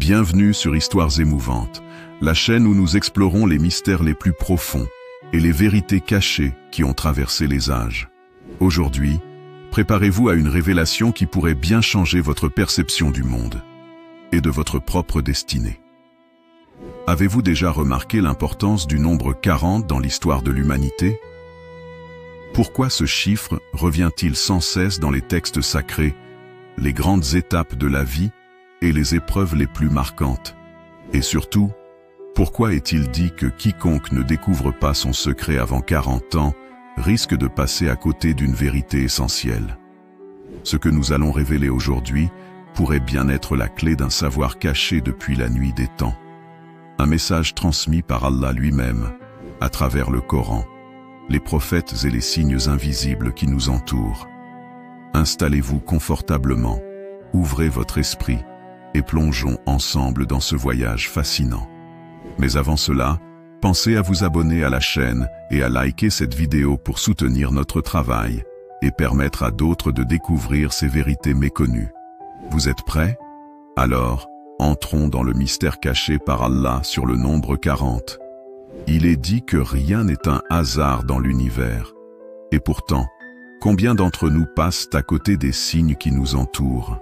Bienvenue sur Histoires émouvantes, la chaîne où nous explorons les mystères les plus profonds et les vérités cachées qui ont traversé les âges. Aujourd'hui, préparez-vous à une révélation qui pourrait bien changer votre perception du monde et de votre propre destinée. Avez-vous déjà remarqué l'importance du nombre 40 dans l'histoire de l'humanité? Pourquoi ce chiffre revient-il sans cesse dans les textes sacrés, les grandes étapes de la vie et les épreuves les plus marquantes? Et surtout, pourquoi est-il dit que quiconque ne découvre pas son secret avant 40 ans risque de passer à côté d'une vérité essentielle? Ce que nous allons révéler aujourd'hui pourrait bien être la clé d'un savoir caché depuis la nuit des temps. Un message transmis par Allah lui-même, à travers le Coran, les prophètes et les signes invisibles qui nous entourent. Installez-vous confortablement, ouvrez votre esprit et plongeons ensemble dans ce voyage fascinant. Mais avant cela, pensez à vous abonner à la chaîne et à liker cette vidéo pour soutenir notre travail et permettre à d'autres de découvrir ces vérités méconnues. Vous êtes prêts? Alors, entrons dans le mystère caché par Allah sur le nombre 40. Il est dit que rien n'est un hasard dans l'univers. Et pourtant, combien d'entre nous passent à côté des signes qui nous entourent?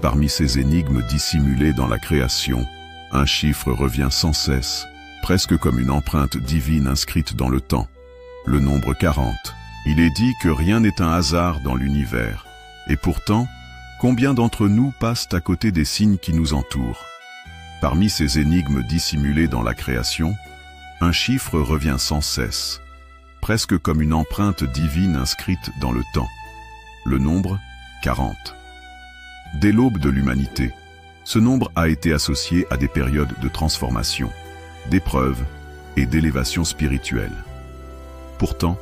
Parmi ces énigmes dissimulées dans la création, un chiffre revient sans cesse, presque comme une empreinte divine inscrite dans le temps. Le nombre 40. Il est dit que rien n'est un hasard dans l'univers. Et pourtant, combien d'entre nous passent à côté des signes qui nous entourent? Parmi ces énigmes dissimulées dans la création, un chiffre revient sans cesse, presque comme une empreinte divine inscrite dans le temps. Le nombre 40. Dès l'aube de l'humanité, ce nombre a été associé à des périodes de transformation, d'épreuves et d'élévation spirituelle. Pourtant,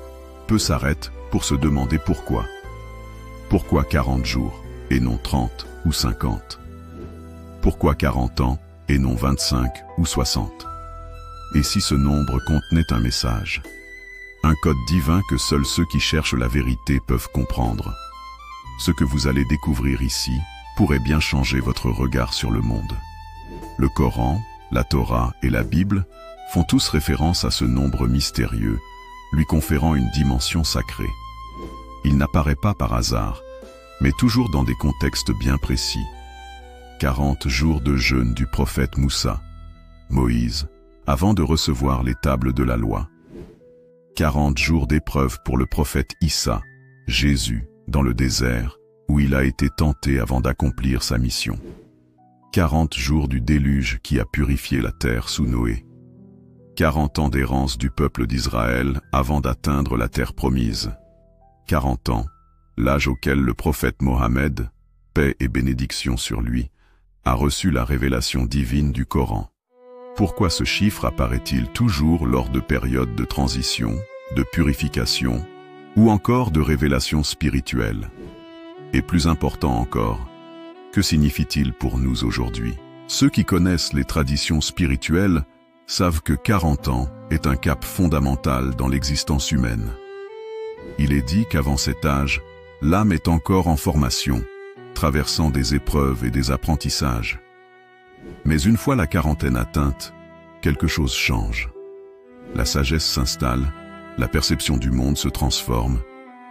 peu s'arrêtent pour se demander pourquoi. Pourquoi 40 jours et non 30 ou 50? Pourquoi 40 ans et non 25 ou 60? Et si ce nombre contenait un message? Un code divin que seuls ceux qui cherchent la vérité peuvent comprendre. Ce que vous allez découvrir ici pourrait bien changer votre regard sur le monde. Le Coran, la Torah et la Bible font tous référence à ce nombre mystérieux, lui conférant une dimension sacrée. Il n'apparaît pas par hasard, mais toujours dans des contextes bien précis. 40 jours de jeûne du prophète Moussa, Moïse, avant de recevoir les tables de la loi. 40 jours d'épreuve pour le prophète Issa, Jésus, dans le désert, où il a été tenté avant d'accomplir sa mission. 40 jours du déluge qui a purifié la terre sous Noé. 40 ans d'errance du peuple d'Israël avant d'atteindre la terre promise. 40 ans, l'âge auquel le prophète Mohammed, paix et bénédiction sur lui, a reçu la révélation divine du Coran. Pourquoi ce chiffre apparaît-il toujours lors de périodes de transition, de purification, ou encore de révélation spirituelle? Et plus important encore, que signifie-t-il pour nous aujourd'hui? Ceux qui connaissent les traditions spirituelles savent que 40 ans est un cap fondamental dans l'existence humaine. Il est dit qu'avant cet âge, l'âme est encore en formation, traversant des épreuves et des apprentissages. Mais une fois la quarantaine atteinte, quelque chose change. La sagesse s'installe, la perception du monde se transforme,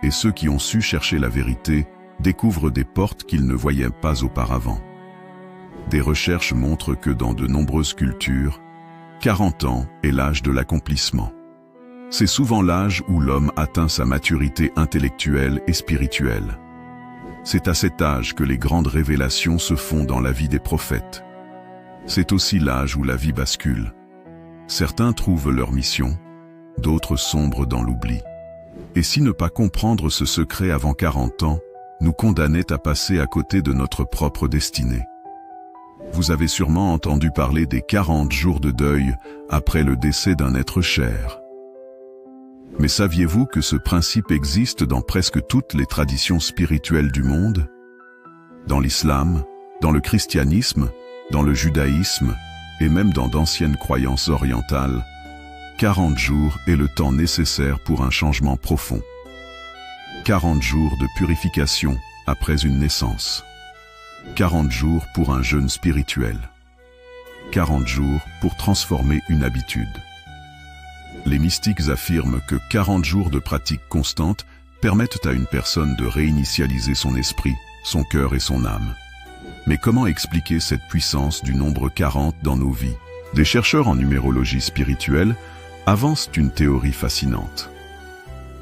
et ceux qui ont su chercher la vérité découvrent des portes qu'ils ne voyaient pas auparavant. Des recherches montrent que dans de nombreuses cultures, 40 ans est l'âge de l'accomplissement. C'est souvent l'âge où l'homme atteint sa maturité intellectuelle et spirituelle. C'est à cet âge que les grandes révélations se font dans la vie des prophètes. C'est aussi l'âge où la vie bascule. Certains trouvent leur mission, d'autres sombrent dans l'oubli. Et si ne pas comprendre ce secret avant 40 ans nous condamnait à passer à côté de notre propre destinée? Vous avez sûrement entendu parler des 40 jours de deuil après le décès d'un être cher. Mais saviez-vous que ce principe existe dans presque toutes les traditions spirituelles du monde? Dans l'islam, dans le christianisme, dans le judaïsme et même dans d'anciennes croyances orientales, 40 jours est le temps nécessaire pour un changement profond. 40 jours de purification après une naissance. 40 jours pour un jeûne spirituel. 40 jours pour transformer une habitude. Les mystiques affirment que 40 jours de pratique constante permettent à une personne de réinitialiser son esprit, son cœur et son âme. Mais comment expliquer cette puissance du nombre 40 dans nos vies? Des chercheurs en numérologie spirituelle avancent une théorie fascinante.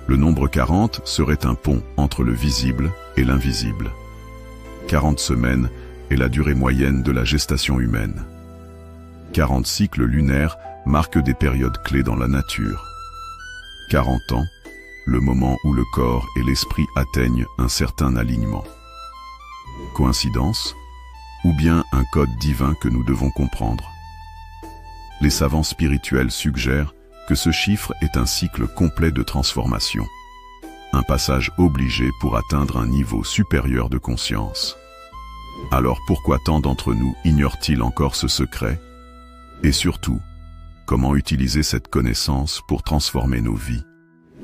Le nombre 40 serait un pont entre le visible et l'invisible. 40 semaines est la durée moyenne de la gestation humaine. 40 cycles lunaires marquent des périodes clés dans la nature. 40 ans, le moment où le corps et l'esprit atteignent un certain alignement. Coïncidence? Ou bien un code divin que nous devons comprendre? Les savants spirituels suggèrent que ce chiffre est un cycle complet de transformation. Un passage obligé pour atteindre un niveau supérieur de conscience. Alors pourquoi tant d'entre nous ignorent-ils encore ce secret? Et surtout, comment utiliser cette connaissance pour transformer nos vies?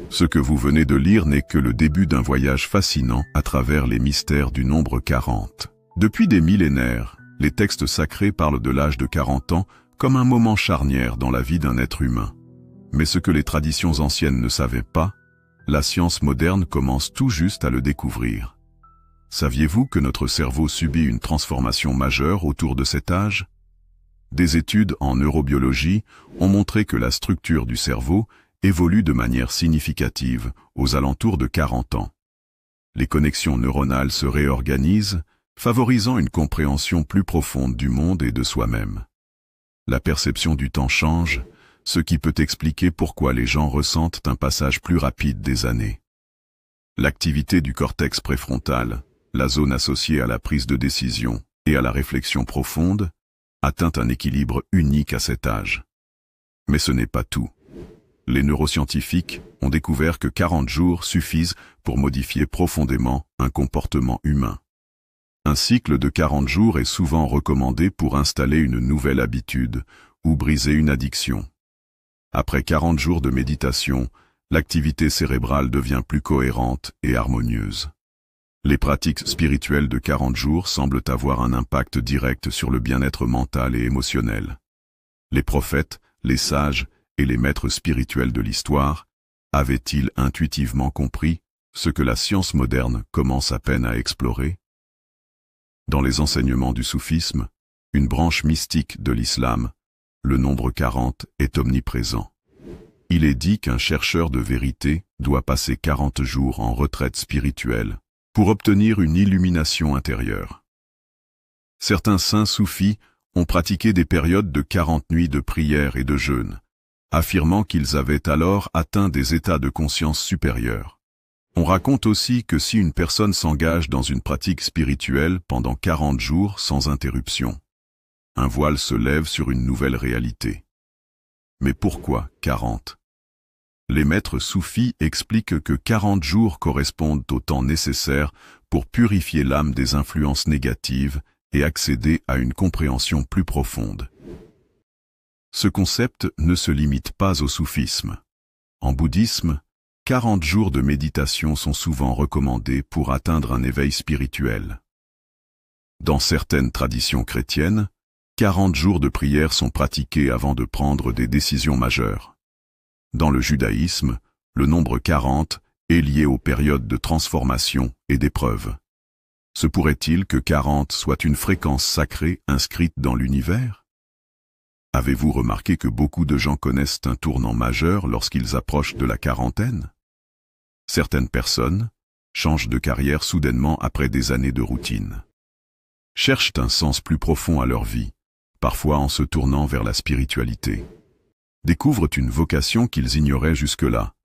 Ce que vous venez de lire n'est que le début d'un voyage fascinant à travers les mystères du nombre 40. Depuis des millénaires, les textes sacrés parlent de l'âge de 40 ans comme un moment charnière dans la vie d'un être humain. Mais ce que les traditions anciennes ne savaient pas, la science moderne commence tout juste à le découvrir. Saviez-vous que notre cerveau subit une transformation majeure autour de cet âge? Des études en neurobiologie ont montré que la structure du cerveau évolue de manière significative aux alentours de 40 ans. Les connexions neuronales se réorganisent, favorisant une compréhension plus profonde du monde et de soi-même. La perception du temps change, ce qui peut expliquer pourquoi les gens ressentent un passage plus rapide des années. L'activité du cortex préfrontal, la zone associée à la prise de décision et à la réflexion profonde, atteint un équilibre unique à cet âge. Mais ce n'est pas tout. Les neuroscientifiques ont découvert que 40 jours suffisent pour modifier profondément un comportement humain. Un cycle de 40 jours est souvent recommandé pour installer une nouvelle habitude ou briser une addiction. Après 40 jours de méditation, l'activité cérébrale devient plus cohérente et harmonieuse. Les pratiques spirituelles de 40 jours semblent avoir un impact direct sur le bien-être mental et émotionnel. Les prophètes, les sages et les maîtres spirituels de l'histoire avaient-ils intuitivement compris ce que la science moderne commence à peine à explorer? Dans les enseignements du soufisme, une branche mystique de l'islam, le nombre 40 est omniprésent. Il est dit qu'un chercheur de vérité doit passer 40 jours en retraite spirituelle pour obtenir une illumination intérieure. Certains saints soufis ont pratiqué des périodes de 40 nuits de prière et de jeûne, affirmant qu'ils avaient alors atteint des états de conscience supérieurs. On raconte aussi que si une personne s'engage dans une pratique spirituelle pendant 40 jours sans interruption, un voile se lève sur une nouvelle réalité. Mais pourquoi 40? Les maîtres soufis expliquent que 40 jours correspondent au temps nécessaire pour purifier l'âme des influences négatives et accéder à une compréhension plus profonde. Ce concept ne se limite pas au soufisme. En bouddhisme, 40 jours de méditation sont souvent recommandés pour atteindre un éveil spirituel. Dans certaines traditions chrétiennes, 40 jours de prière sont pratiqués avant de prendre des décisions majeures. Dans le judaïsme, le nombre 40 est lié aux périodes de transformation et d'épreuve. Se pourrait-il que 40 soit une fréquence sacrée inscrite dans l'univers? Avez-vous remarqué que beaucoup de gens connaissent un tournant majeur lorsqu'ils approchent de la quarantaine? Certaines personnes changent de carrière soudainement après des années de routine. Cherchent un sens plus profond à leur vie, parfois en se tournant vers la spiritualité. Découvrent une vocation qu'ils ignoraient jusque-là,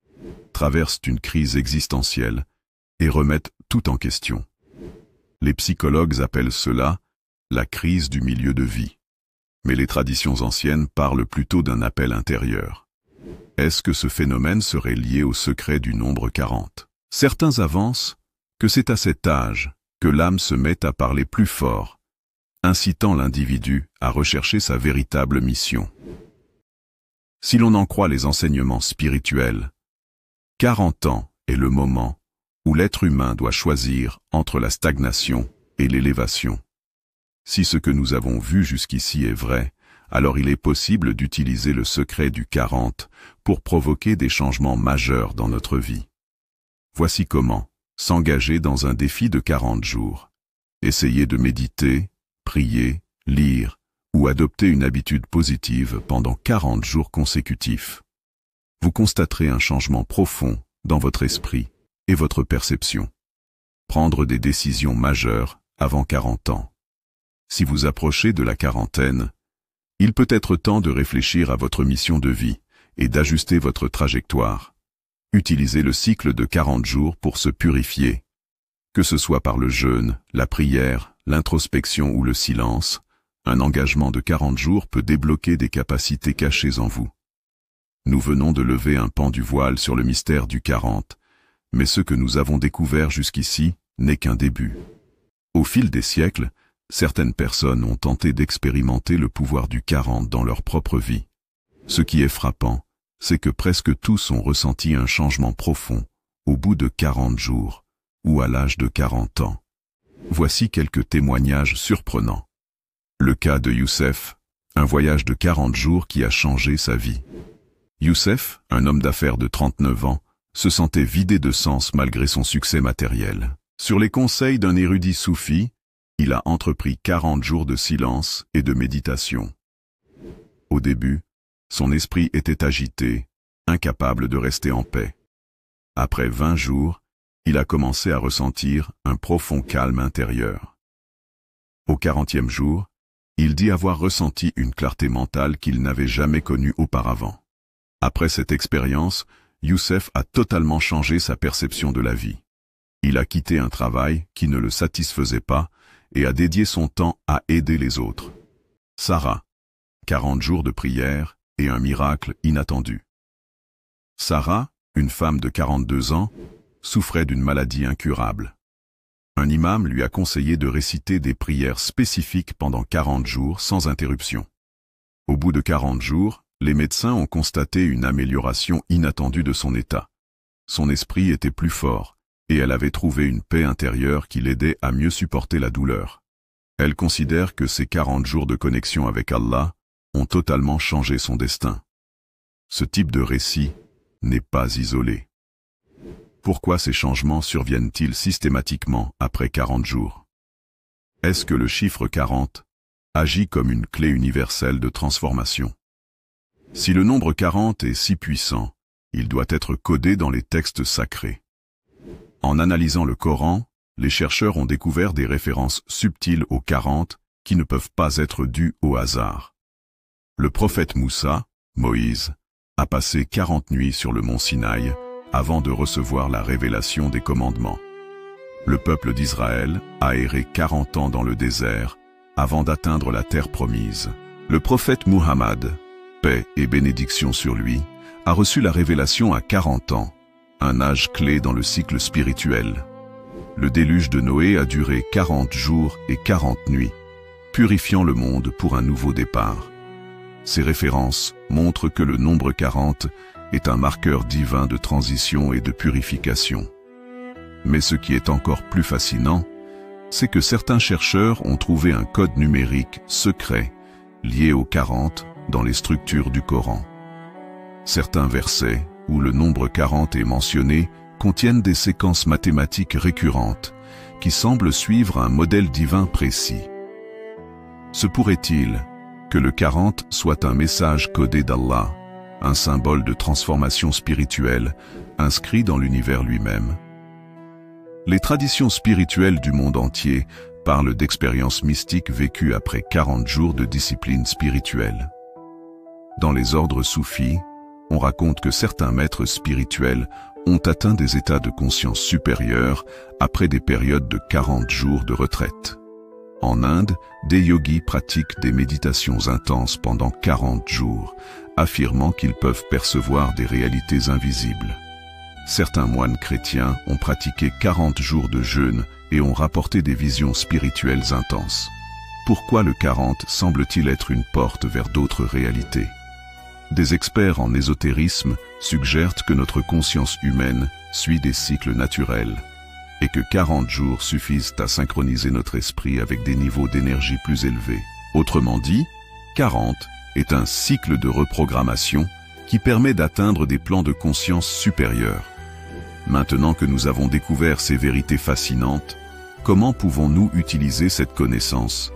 traversent une crise existentielle et remettent tout en question. Les psychologues appellent cela la crise du milieu de vie. Mais les traditions anciennes parlent plutôt d'un appel intérieur. Est-ce que ce phénomène serait lié au secret du nombre 40? Certains avancent que c'est à cet âge que l'âme se met à parler plus fort, incitant l'individu à rechercher sa véritable mission. Si l'on en croit les enseignements spirituels, 40 ans est le moment où l'être humain doit choisir entre la stagnation et l'élévation. Si ce que nous avons vu jusqu'ici est vrai, alors il est possible d'utiliser le secret du 40 pour provoquer des changements majeurs dans notre vie. Voici comment s'engager dans un défi de 40 jours. Essayez de méditer, prier, lire ou adopter une habitude positive pendant 40 jours consécutifs. Vous constaterez un changement profond dans votre esprit et votre perception. Prendre des décisions majeures avant 40 ans. Si vous approchez de la quarantaine, il peut être temps de réfléchir à votre mission de vie et d'ajuster votre trajectoire. Utilisez le cycle de 40 jours pour se purifier. Que ce soit par le jeûne, la prière, l'introspection ou le silence, un engagement de 40 jours peut débloquer des capacités cachées en vous. Nous venons de lever un pan du voile sur le mystère du 40, mais ce que nous avons découvert jusqu'ici n'est qu'un début. Au fil des siècles, certaines personnes ont tenté d'expérimenter le pouvoir du 40 dans leur propre vie. Ce qui est frappant, c'est que presque tous ont ressenti un changement profond au bout de 40 jours ou à l'âge de 40 ans. Voici quelques témoignages surprenants. Le cas de Youssef, un voyage de 40 jours qui a changé sa vie. Youssef, un homme d'affaires de 39 ans, se sentait vidé de sens malgré son succès matériel. Sur les conseils d'un érudit soufi, il a entrepris 40 jours de silence et de méditation. Au début, son esprit était agité, incapable de rester en paix. Après 20 jours, il a commencé à ressentir un profond calme intérieur. Au 40e jour, il dit avoir ressenti une clarté mentale qu'il n'avait jamais connue auparavant. Après cette expérience, Youssef a totalement changé sa perception de la vie. Il a quitté un travail qui ne le satisfaisait pas et a dédié son temps à aider les autres. Sarah, 40 jours de prière et un miracle inattendu. Sarah, une femme de 42 ans, souffrait d'une maladie incurable. Un imam lui a conseillé de réciter des prières spécifiques pendant 40 jours sans interruption. Au bout de 40 jours, les médecins ont constaté une amélioration inattendue de son état. Son esprit était plus fort, et elle avait trouvé une paix intérieure qui l'aidait à mieux supporter la douleur. Elle considère que ces 40 jours de connexion avec Allah ont totalement changé son destin. Ce type de récit n'est pas isolé. Pourquoi ces changements surviennent-ils systématiquement après 40 jours? Est-ce que le chiffre 40 agit comme une clé universelle de transformation? Si le nombre 40 est si puissant, il doit être codé dans les textes sacrés. En analysant le Coran, les chercheurs ont découvert des références subtiles au 40 qui ne peuvent pas être dues au hasard. Le prophète Moussa, Moïse, a passé 40 nuits sur le mont Sinaï avant de recevoir la révélation des commandements. Le peuple d'Israël a erré 40 ans dans le désert avant d'atteindre la terre promise. Le prophète Muhammad, paix et bénédiction sur lui, a reçu la révélation à 40 ans, un âge clé dans le cycle spirituel. Le déluge de Noé a duré 40 jours et 40 nuits, purifiant le monde pour un nouveau départ. Ces références montrent que le nombre 40 est un marqueur divin de transition et de purification. Mais ce qui est encore plus fascinant, c'est que certains chercheurs ont trouvé un code numérique secret lié au 40 dans les structures du Coran. Certains versets, où le nombre 40 est mentionné, contiennent des séquences mathématiques récurrentes qui semblent suivre un modèle divin précis. Se pourrait-il que le 40 soit un message codé d'Allah, un symbole de transformation spirituelle inscrit dans l'univers lui-même? Les traditions spirituelles du monde entier parlent d'expériences mystiques vécues après 40 jours de discipline spirituelle. Dans les ordres soufis, on raconte que certains maîtres spirituels ont atteint des états de conscience supérieurs après des périodes de 40 jours de retraite. En Inde, des yogis pratiquent des méditations intenses pendant 40 jours, affirmant qu'ils peuvent percevoir des réalités invisibles. Certains moines chrétiens ont pratiqué 40 jours de jeûne et ont rapporté des visions spirituelles intenses. Pourquoi le 40 semble-t-il être une porte vers d'autres réalités? Des experts en ésotérisme suggèrent que notre conscience humaine suit des cycles naturels et que 40 jours suffisent à synchroniser notre esprit avec des niveaux d'énergie plus élevés. Autrement dit, 40 est un cycle de reprogrammation qui permet d'atteindre des plans de conscience supérieurs. Maintenant que nous avons découvert ces vérités fascinantes, comment pouvons-nous utiliser cette connaissance?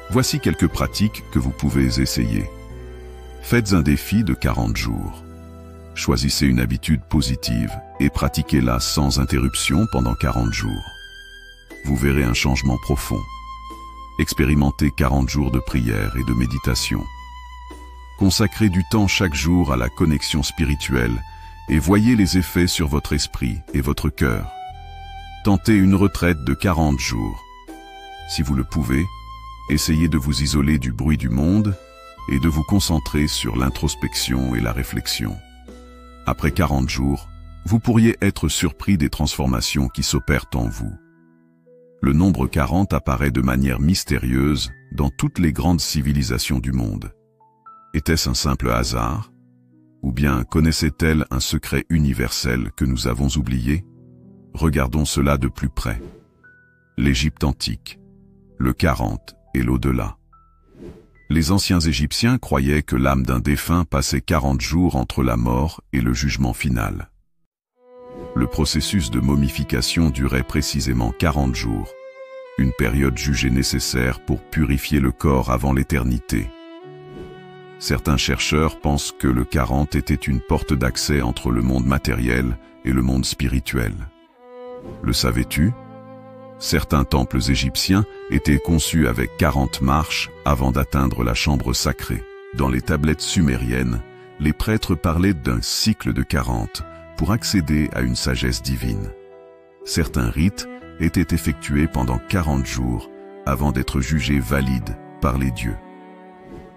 Voici quelques pratiques que vous pouvez essayer. Faites un défi de 40 jours. Choisissez une habitude positive et pratiquez-la sans interruption pendant 40 jours. Vous verrez un changement profond. Expérimentez 40 jours de prière et de méditation. Consacrez du temps chaque jour à la connexion spirituelle et voyez les effets sur votre esprit et votre cœur. Tentez une retraite de 40 jours. Si vous le pouvez, essayez de vous isoler du bruit du monde et de vous concentrer sur l'introspection et la réflexion. Après 40 jours, vous pourriez être surpris des transformations qui s'opèrent en vous. Le nombre 40 apparaît de manière mystérieuse dans toutes les grandes civilisations du monde. Était-ce un simple hasard? Ou bien connaissait-elle un secret universel que nous avons oublié? Regardons cela de plus près. L'Égypte antique, le 40 et l'au-delà. Les anciens Égyptiens croyaient que l'âme d'un défunt passait 40 jours entre la mort et le jugement final. Le processus de momification durait précisément 40 jours, une période jugée nécessaire pour purifier le corps avant l'éternité. Certains chercheurs pensent que le 40 était une porte d'accès entre le monde matériel et le monde spirituel. Le savais-tu? Certains temples égyptiens étaient conçus avec 40 marches avant d'atteindre la chambre sacrée. Dans les tablettes sumériennes, les prêtres parlaient d'un cycle de 40 pour accéder à une sagesse divine. Certains rites étaient effectués pendant 40 jours avant d'être jugés valides par les dieux.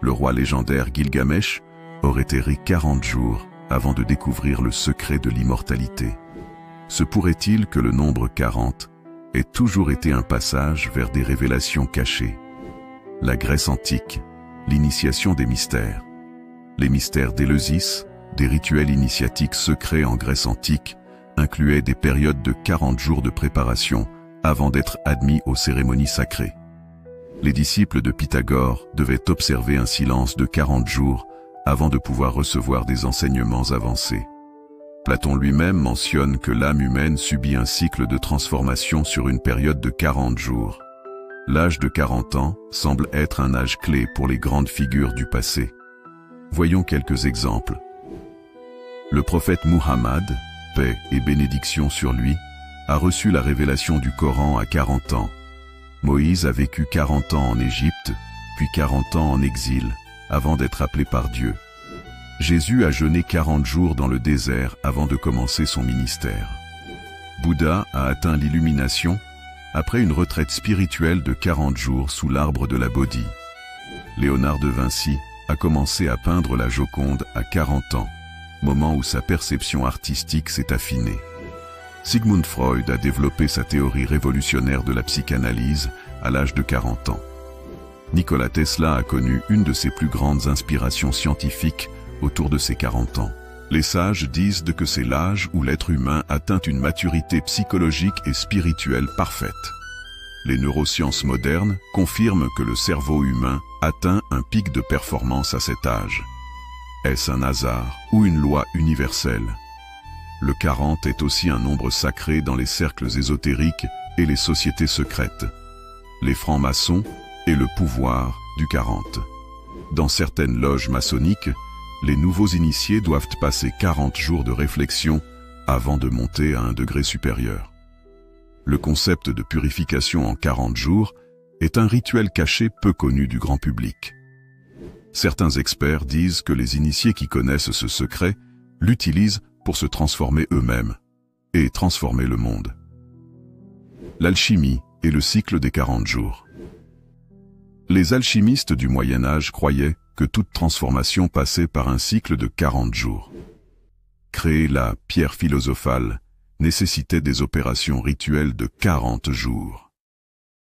Le roi légendaire Gilgamesh aurait erré 40 jours avant de découvrir le secret de l'immortalité. Se pourrait-il que le nombre 40 ait toujours été un passage vers des révélations cachées? La Grèce antique, l'initiation des mystères. Les mystères d'Éleusis, des rituels initiatiques secrets en Grèce antique, incluaient des périodes de 40 jours de préparation avant d'être admis aux cérémonies sacrées. Les disciples de Pythagore devaient observer un silence de 40 jours avant de pouvoir recevoir des enseignements avancés. Platon lui-même mentionne que l'âme humaine subit un cycle de transformation sur une période de 40 jours. L'âge de 40 ans semble être un âge clé pour les grandes figures du passé. Voyons quelques exemples. Le prophète Muhammad, paix et bénédiction sur lui, a reçu la révélation du Coran à 40 ans. Moïse a vécu 40 ans en Égypte, puis 40 ans en exil, avant d'être appelé par Dieu. Jésus a jeûné 40 jours dans le désert avant de commencer son ministère. Bouddha a atteint l'illumination après une retraite spirituelle de 40 jours sous l'arbre de la Bodhi. Léonard de Vinci a commencé à peindre la Joconde à 40 ans, moment où sa perception artistique s'est affinée. Sigmund Freud a développé sa théorie révolutionnaire de la psychanalyse à l'âge de 40 ans. Nikola Tesla a connu une de ses plus grandes inspirations scientifiques autour de ses 40 ans. Les sages disent que c'est l'âge où l'être humain atteint une maturité psychologique et spirituelle parfaite. Les neurosciences modernes confirment que le cerveau humain atteint un pic de performance à cet âge. Est-ce un hasard ou une loi universelle? Le 40 est aussi un nombre sacré dans les cercles ésotériques et les sociétés secrètes. Les francs-maçons et le pouvoir du 40. Dans certaines loges maçonniques, les nouveaux initiés doivent passer 40 jours de réflexion avant de monter à un degré supérieur. Le concept de purification en 40 jours est un rituel caché peu connu du grand public. Certains experts disent que les initiés qui connaissent ce secret l'utilisent pour se transformer eux-mêmes et transformer le monde. L'alchimie et le cycle des 40 jours. Les alchimistes du Moyen Âge croyaient que toute transformation passait par un cycle de 40 jours. Créer la pierre philosophale nécessitait des opérations rituelles de 40 jours.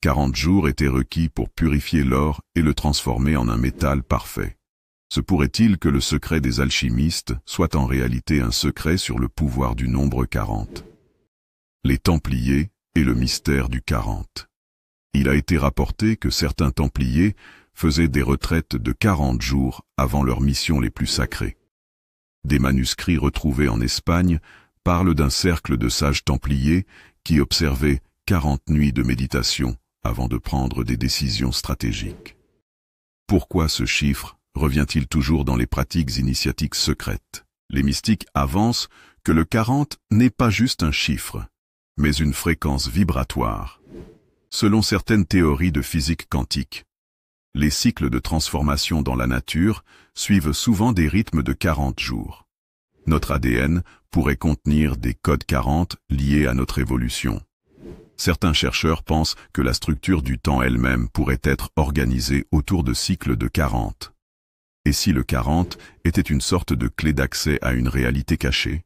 40 jours étaient requis pour purifier l'or et le transformer en un métal parfait. Se pourrait-il que le secret des alchimistes soit en réalité un secret sur le pouvoir du nombre 40? Les Templiers et le mystère du 40. Il a été rapporté que certains Templiers faisaient des retraites de 40 jours avant leurs missions les plus sacrées. Des manuscrits retrouvés en Espagne parlent d'un cercle de sages templiers qui observaient 40 nuits de méditation avant de prendre des décisions stratégiques. Pourquoi ce chiffre revient-il toujours dans les pratiques initiatiques secrètes? Les mystiques avancent que le 40 n'est pas juste un chiffre, mais une fréquence vibratoire. Selon certaines théories de physique quantique, les cycles de transformation dans la nature suivent souvent des rythmes de 40 jours. Notre ADN pourrait contenir des codes 40 liés à notre évolution. Certains chercheurs pensent que la structure du temps elle-même pourrait être organisée autour de cycles de 40. Et si le 40 était une sorte de clé d'accès à une réalité cachée?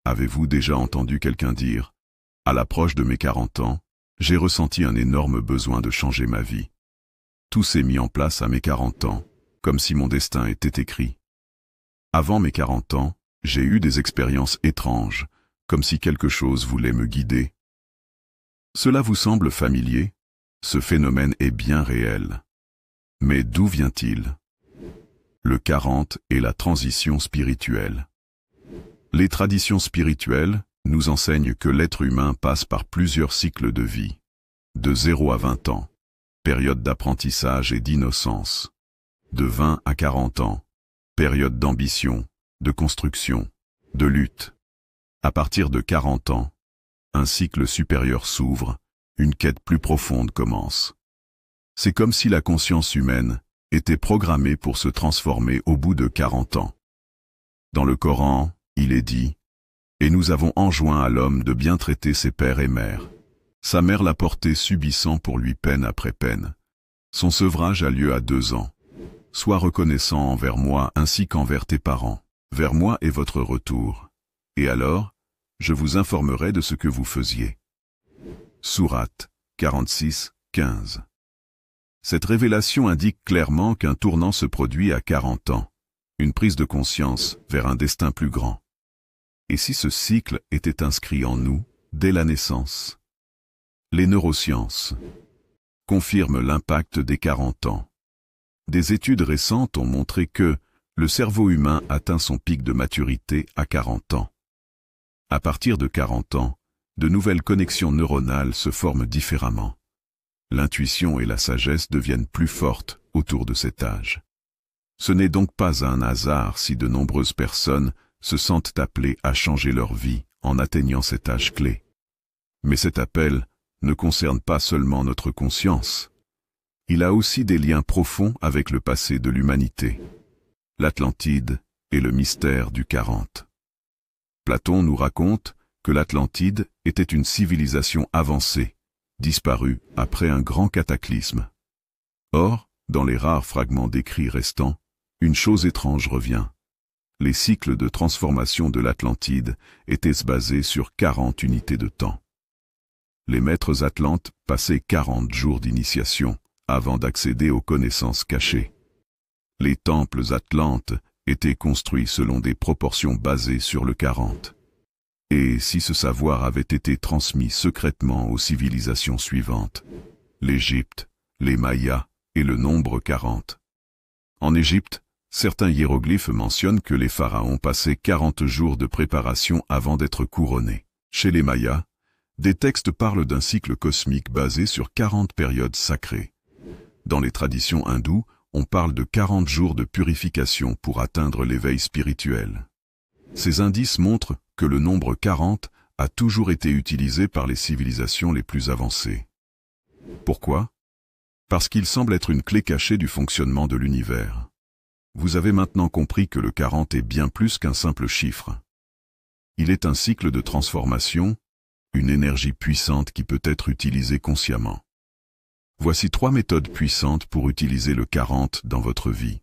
Avez-vous déjà entendu quelqu'un dire « À l'approche de mes 40 ans, j'ai ressenti un énorme besoin de changer ma vie. Tout s'est mis en place à mes 40 ans, comme si mon destin était écrit. Avant mes 40 ans, j'ai eu des expériences étranges, comme si quelque chose voulait me guider. » Cela vous semble familier? Ce phénomène est bien réel. Mais d'où vient-il? Le 40 est la transition spirituelle. Les traditions spirituelles nous enseignent que l'être humain passe par plusieurs cycles de vie, de 0 à 20 ans, période d'apprentissage et d'innocence, de 20 à 40 ans, période d'ambition, de construction, de lutte. À partir de 40 ans, un cycle supérieur s'ouvre, une quête plus profonde commence. C'est comme si la conscience humaine était programmée pour se transformer au bout de 40 ans. Dans le Coran, il est dit « Et nous avons enjoint à l'homme de bien traiter ses pères et mères. Sa mère l'a porté subissant pour lui peine après peine. Son sevrage a lieu à 2 ans. Sois reconnaissant envers moi ainsi qu'envers tes parents. Vers moi est votre retour. Et alors, je vous informerai de ce que vous faisiez. » Sourate 46, 15. Cette révélation indique clairement qu'un tournant se produit à 40 ans, une prise de conscience vers un destin plus grand. Et si ce cycle était inscrit en nous dès la naissance? Les neurosciences confirment l'impact des 40 ans. Des études récentes ont montré que le cerveau humain atteint son pic de maturité à 40 ans. À partir de 40 ans, de nouvelles connexions neuronales se forment différemment. L'intuition et la sagesse deviennent plus fortes autour de cet âge. Ce n'est donc pas un hasard si de nombreuses personnes se sentent appelées à changer leur vie en atteignant cet âge clé. Mais cet appel ne concerne pas seulement notre conscience. Il a aussi des liens profonds avec le passé de l'humanité. L'Atlantide et le mystère du 40. Platon nous raconte que l'Atlantide était une civilisation avancée, disparue après un grand cataclysme. Or, dans les rares fragments d'écrits restants, une chose étrange revient. Les cycles de transformation de l'Atlantide étaient basés sur 40 unités de temps. Les maîtres atlantes passaient 40 jours d'initiation avant d'accéder aux connaissances cachées. Les temples atlantes étaient construits selon des proportions basées sur le 40. Et si ce savoir avait été transmis secrètement aux civilisations suivantes, l'Égypte, les Mayas et le nombre 40. En Égypte, certains hiéroglyphes mentionnent que les pharaons passaient 40 jours de préparation avant d'être couronnés. Chez les Mayas, des textes parlent d'un cycle cosmique basé sur 40 périodes sacrées. Dans les traditions hindoues, on parle de 40 jours de purification pour atteindre l'éveil spirituel. Ces indices montrent que le nombre 40 a toujours été utilisé par les civilisations les plus avancées. Pourquoi? Parce qu'il semble être une clé cachée du fonctionnement de l'univers. Vous avez maintenant compris que le 40 est bien plus qu'un simple chiffre. Il est un cycle de transformation, une énergie puissante qui peut être utilisée consciemment. Voici 3 méthodes puissantes pour utiliser le 40 dans votre vie.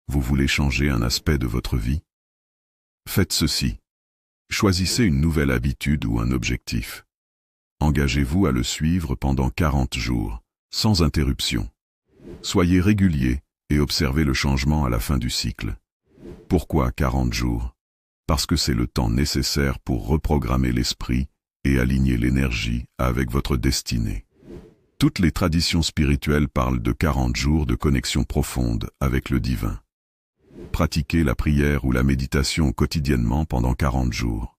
Vous voulez changer un aspect de votre vie? Faites ceci. Choisissez une nouvelle habitude ou un objectif. Engagez-vous à le suivre pendant 40 jours, sans interruption. Soyez régulier et observez le changement à la fin du cycle. Pourquoi 40 jours? Parce que c'est le temps nécessaire pour reprogrammer l'esprit et aligner l'énergie avec votre destinée. Toutes les traditions spirituelles parlent de 40 jours de connexion profonde avec le divin. Pratiquez la prière ou la méditation quotidiennement pendant 40 jours.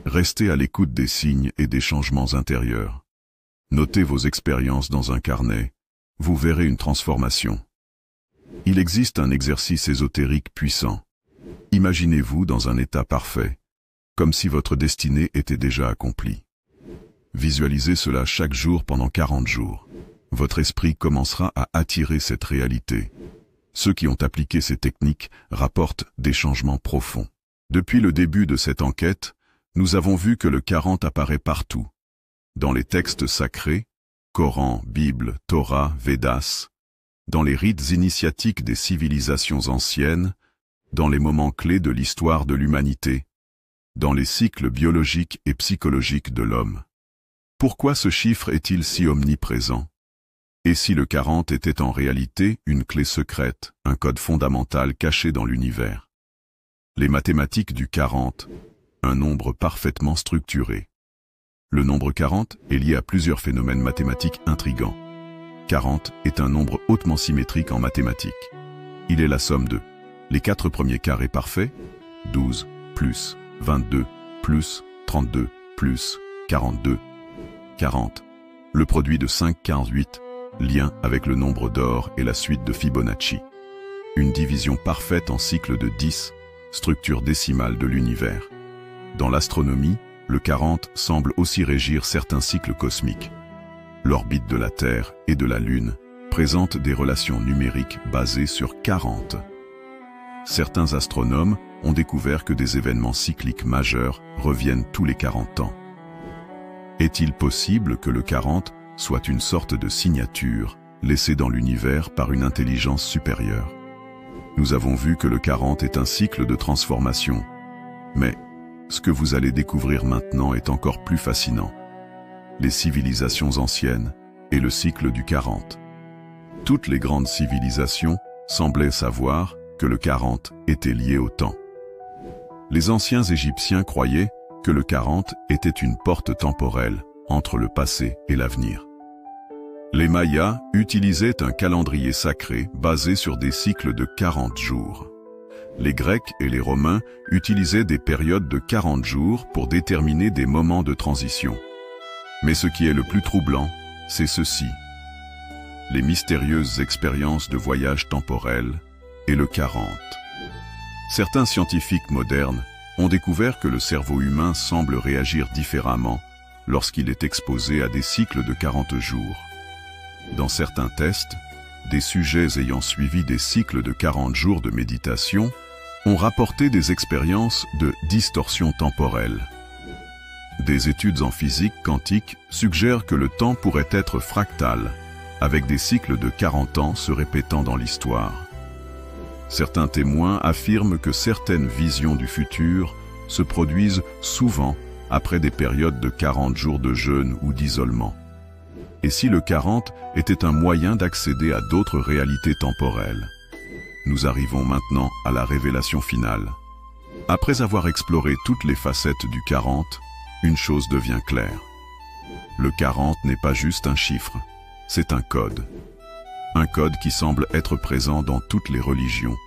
Restez à l'écoute des signes et des changements intérieurs. Notez vos expériences dans un carnet. Vous verrez une transformation. Il existe un exercice ésotérique puissant. Imaginez-vous dans un état parfait, comme si votre destinée était déjà accomplie. Visualisez cela chaque jour pendant 40 jours. Votre esprit commencera à attirer cette réalité. Ceux qui ont appliqué ces techniques rapportent des changements profonds. Depuis le début de cette enquête, nous avons vu que le 40 apparaît partout. Dans les textes sacrés, Coran, Bible, Torah, Védas, dans les rites initiatiques des civilisations anciennes, dans les moments clés de l'histoire de l'humanité, dans les cycles biologiques et psychologiques de l'homme. Pourquoi ce chiffre est-il si omniprésent? Et si le 40 était en réalité une clé secrète, un code fondamental caché dans l'univers? Les mathématiques du 40, un nombre parfaitement structuré. Le nombre 40 est lié à plusieurs phénomènes mathématiques intrigants. 40 est un nombre hautement symétrique en mathématiques. Il est la somme de les 4 premiers carrés parfaits, 12, plus 22, plus 32, plus 42, 40. Le produit de 5, 48, lien avec le nombre d'or et la suite de Fibonacci. Une division parfaite en cycle de 10, structure décimale de l'univers. Dans l'astronomie, le 40 semble aussi régir certains cycles cosmiques. L'orbite de la Terre et de la Lune présente des relations numériques basées sur 40. Certains astronomes ont découvert que des événements cycliques majeurs reviennent tous les 40 ans. Est-il possible que le 40 soit une sorte de signature laissée dans l'univers par une intelligence supérieure? Nous avons vu que le 40 est un cycle de transformation. Mais ce que vous allez découvrir maintenant est encore plus fascinant. Les civilisations anciennes et le cycle du 40. Toutes les grandes civilisations semblaient savoir que le 40 était lié au temps. Les anciens Égyptiens croyaient que le 40 était une porte temporelle entre le passé et l'avenir. Les Mayas utilisaient un calendrier sacré basé sur des cycles de 40 jours. Les Grecs et les Romains utilisaient des périodes de 40 jours pour déterminer des moments de transition. Mais ce qui est le plus troublant, c'est ceci. Les mystérieuses expériences de voyage temporel et le 40. Certains scientifiques modernes ont découvert que le cerveau humain semble réagir différemment lorsqu'il est exposé à des cycles de 40 jours. Dans certains tests, des sujets ayant suivi des cycles de 40 jours de méditation ont rapporté des expériences de distorsion temporelle. Des études en physique quantique suggèrent que le temps pourrait être fractal, avec des cycles de 40 ans se répétant dans l'histoire. Certains témoins affirment que certaines visions du futur se produisent souvent après des périodes de 40 jours de jeûne ou d'isolement. Et si le 40 était un moyen d'accéder à d'autres réalités temporelles? Nous arrivons maintenant à la révélation finale. Après avoir exploré toutes les facettes du 40, une chose devient claire. Le 40 n'est pas juste un chiffre, c'est un code. Un code qui semble être présent dans toutes les religions,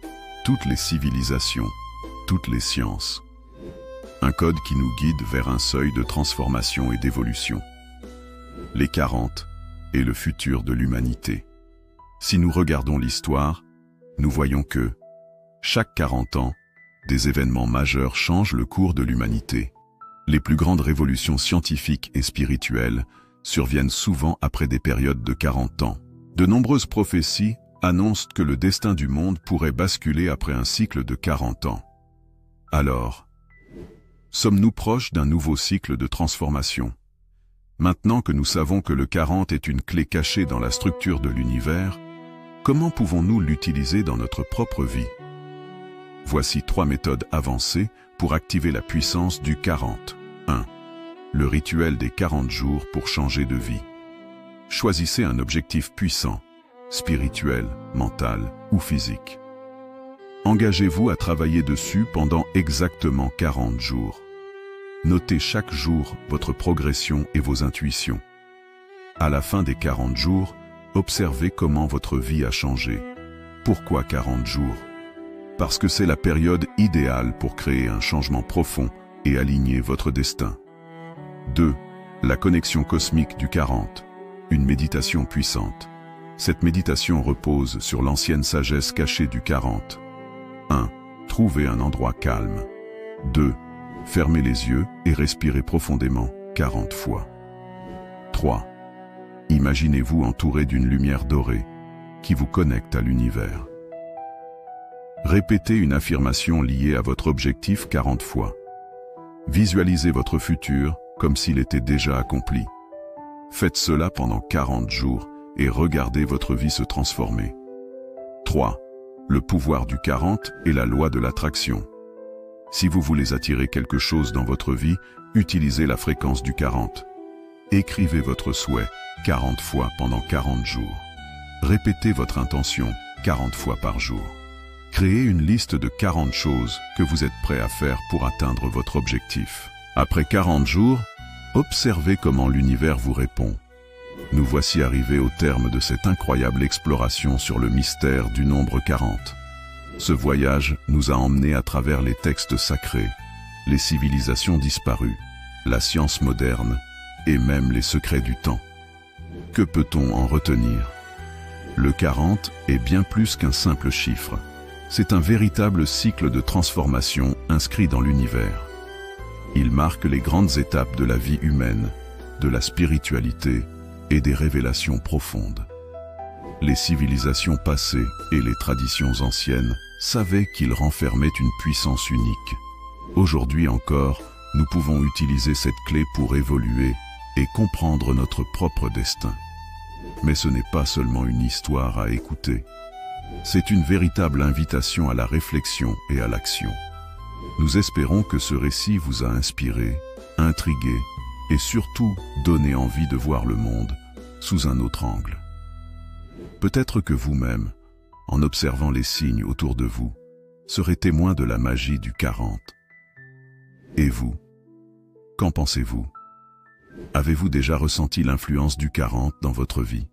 toutes les civilisations, toutes les sciences. Un code qui nous guide vers un seuil de transformation et d'évolution. Les 40 et le futur de l'humanité. Si nous regardons l'histoire, nous voyons que, chaque 40 ans, des événements majeurs changent le cours de l'humanité. Les plus grandes révolutions scientifiques et spirituelles surviennent souvent après des périodes de 40 ans. De nombreuses prophéties annoncent que le destin du monde pourrait basculer après un cycle de 40 ans. Alors, sommes-nous proches d'un nouveau cycle de transformation? Maintenant que nous savons que le 40 est une clé cachée dans la structure de l'univers, comment pouvons-nous l'utiliser dans notre propre vie? Voici 3 méthodes avancées pour activer la puissance du 40. 1. Le rituel des 40 jours pour changer de vie. Choisissez un objectif puissant, spirituel, mental ou physique. Engagez-vous à travailler dessus pendant exactement 40 jours. Notez chaque jour votre progression et vos intuitions. À la fin des 40 jours, observez comment votre vie a changé. Pourquoi 40 jours? Parce que c'est la période idéale pour créer un changement profond et aligner votre destin. 2. La connexion cosmique du 40. Une méditation puissante. Cette méditation repose sur l'ancienne sagesse cachée du 40. 1. Trouvez un endroit calme. 2. Fermez les yeux et respirez profondément 40 fois. 3. Imaginez-vous entouré d'une lumière dorée qui vous connecte à l'univers. Répétez une affirmation liée à votre objectif 40 fois. Visualisez votre futur comme s'il était déjà accompli. Faites cela pendant 40 jours et regardez votre vie se transformer. 3. Le pouvoir du 40 et la loi de l'attraction. Si vous voulez attirer quelque chose dans votre vie, utilisez la fréquence du 40. Écrivez votre souhait 40 fois pendant 40 jours. Répétez votre intention 40 fois par jour. Créez une liste de 40 choses que vous êtes prêt à faire pour atteindre votre objectif. Après 40 jours, observez comment l'univers vous répond. Nous voici arrivés au terme de cette incroyable exploration sur le mystère du nombre 40. Ce voyage nous a emmenés à travers les textes sacrés, les civilisations disparues, la science moderne et même les secrets du temps. Que peut-on en retenir? Le 40 est bien plus qu'un simple chiffre. C'est un véritable cycle de transformation inscrit dans l'univers. Il marque les grandes étapes de la vie humaine, de la spiritualité et des révélations profondes. Les civilisations passées et les traditions anciennes savaient qu'il renfermait une puissance unique. Aujourd'hui encore, nous pouvons utiliser cette clé pour évoluer et comprendre notre propre destin. Mais ce n'est pas seulement une histoire à écouter. C'est une véritable invitation à la réflexion et à l'action. Nous espérons que ce récit vous a inspiré, intrigué et surtout donné envie de voir le monde sous un autre angle. Peut-être que vous-même, en observant les signes autour de vous, serez témoin de la magie du 40. Et vous, qu'en pensez-vous? Avez-vous déjà ressenti l'influence du 40 dans votre vie?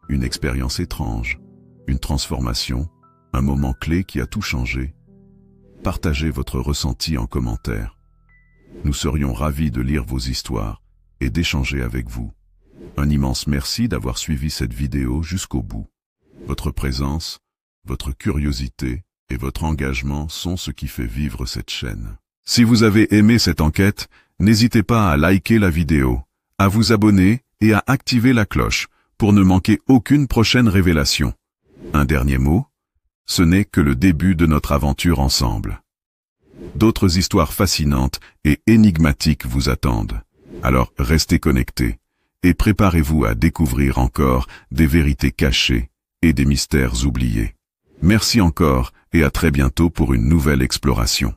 Une expérience étrange, une transformation, un moment clé qui a tout changé? Partagez votre ressenti en commentaire. Nous serions ravis de lire vos histoires et d'échanger avec vous. Un immense merci d'avoir suivi cette vidéo jusqu'au bout. Votre présence, votre curiosité et votre engagement sont ce qui fait vivre cette chaîne. Si vous avez aimé cette enquête, n'hésitez pas à liker la vidéo, à vous abonner et à activer la cloche pour ne manquer aucune prochaine révélation. Un dernier mot, ce n'est que le début de notre aventure ensemble. D'autres histoires fascinantes et énigmatiques vous attendent. Alors restez connectés et préparez-vous à découvrir encore des vérités cachées et des mystères oubliés. Merci encore et à très bientôt pour une nouvelle exploration.